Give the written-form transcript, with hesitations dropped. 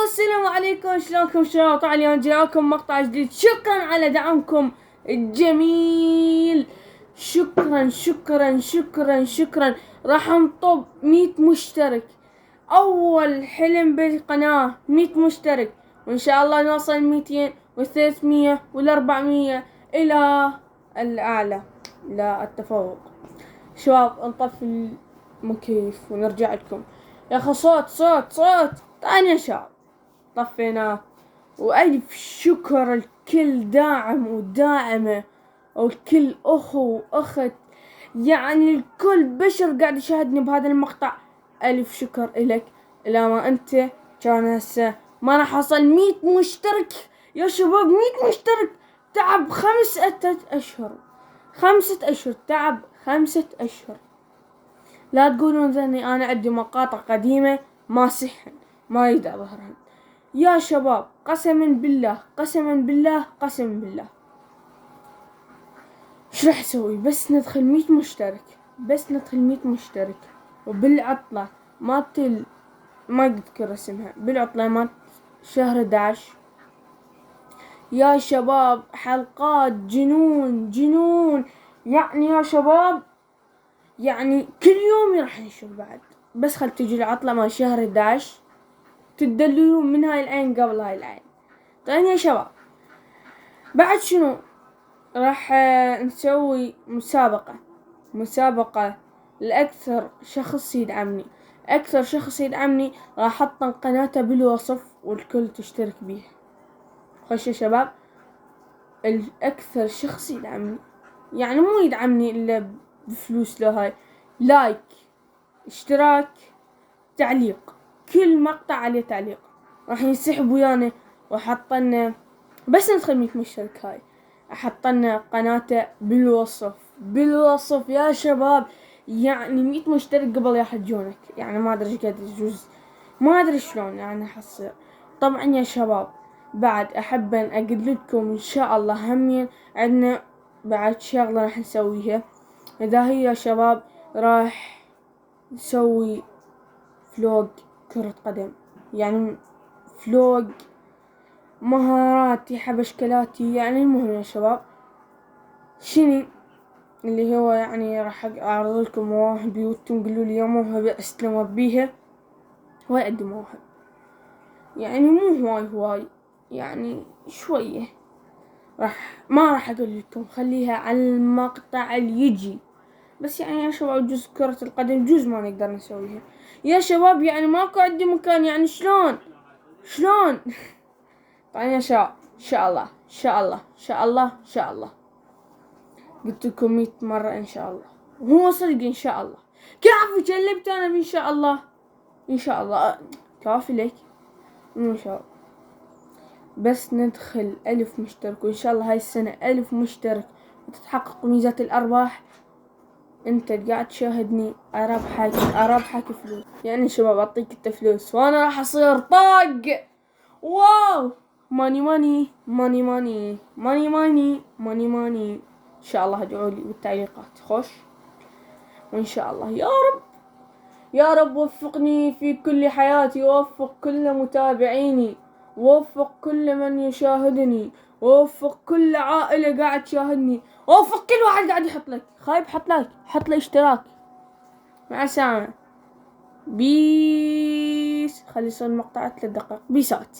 السلام عليكم، شلونكم شباب؟ طبعا اليوم جاكم مقطع جديد. شكرا على دعمكم الجميل. شكرا شكرا شكرا شكرا. راح نطب 100 مشترك. اول حلم بالقناة 100 مشترك، وان شاء الله نوصل 200 و300 وال400 الى الاعلى، لا التفوق. شباب نطفي المكيف ونرجع لكم. يا اخي صوت طيب يا شباب. طفيناه. وألف شكر الكل داعم وداعمة، والكل أخو وأخت، يعني الكل بشر قاعد يشاهدني بهذا المقطع. ألف شكر إلك. إلى ما أنت كان هسه ما راح أوصل 100 مشترك يا شباب. 100 مشترك تعب 5 أشهر. 5 أشهر تعب 5 أشهر. لا تقولون ذني أنا عندي مقاطع قديمة ما صحن ما يريد أظهرهن يا شباب. قسما بالله قسما بالله قسما بالله. شو راح اسوي؟ بس ندخل 100 مشترك، بس ندخل 100 مشترك. وبالعطلة مالت ما اذكر اسمها، بالعطلة مالت شهر 11 يا شباب حلقات جنون. يعني يا شباب يعني كل يوم راح نشوف بعد. بس خل تجي العطلة مال شهر 11 تدللون من هاي العين قبل هاي العين. طيب يا شباب بعد شنو؟ راح نسوي مسابقة لأكثر شخص يدعمني. أكثر شخص يدعمني راح أحط قناته بالوصف والكل تشترك بيه. خش يا شباب. الأكثر شخص يدعمني، يعني مو يدعمني إلا بفلوس، له هاي لايك اشتراك تعليق، كل مقطع عليه تعليق راح ينسحب ويانا. وحطنا بس ندخل 100 مشترك هاي احطنا قناته بالوصف يا شباب. يعني 100 مشترك قبل يحجونك، يعني ما ادري ايش قد يجوز، ما ادري شلون يعني حصير. طبعا يا شباب بعد احب ان اقول لكم ان شاء الله همين عندنا بعد شغله راح نسويها. اذا هي يا شباب راح نسوي فلوق كرة قدم، يعني فلوق مهاراتي حبشكلاتي. يعني المهم يا شباب شنو اللي هو يعني راح اعرض لكم مواهبي وانتم قولوا لي يا موهبة استلم بيها. هواي عندي مواهب، يعني مو هواي يعني شوية. ما راح اقول لكم، خليها على المقطع اللي يجي. بس يعني يا شباب جزء كرة القدم جزء ما نقدر نسويها يا شباب، يعني ماكو عندي مكان، يعني شلون طبعا يا شباب ان شاء الله قلت لكم 100 مرة ان شاء الله، وهو صدق ان شاء الله. كافي جلبت انا ان شاء الله كافي لك ان شاء الله. بس ندخل 1000 مشترك، وان شاء الله هاي السنة 1000 مشترك وتتحقق ميزات الارباح. انت قاعد تشاهدني اربحك فلوس، يعني شباب اعطيك انت فلوس وانا راح اصير طاق. واو ماني ان شاء الله ادعوا لي بالتعليقات خوش. وان شاء الله يا رب وفقني في كل حياتي، ووفق كل متابعيني، ووفق كل من يشاهدني، ووفق كل عائلة قاعد تشاهدني، ووفق كل واحد قاعد يحط لك خايب حط لي اشتراك. مع السلامة. بيس. خلي يصير المقطع 3 دقائق. بيسات.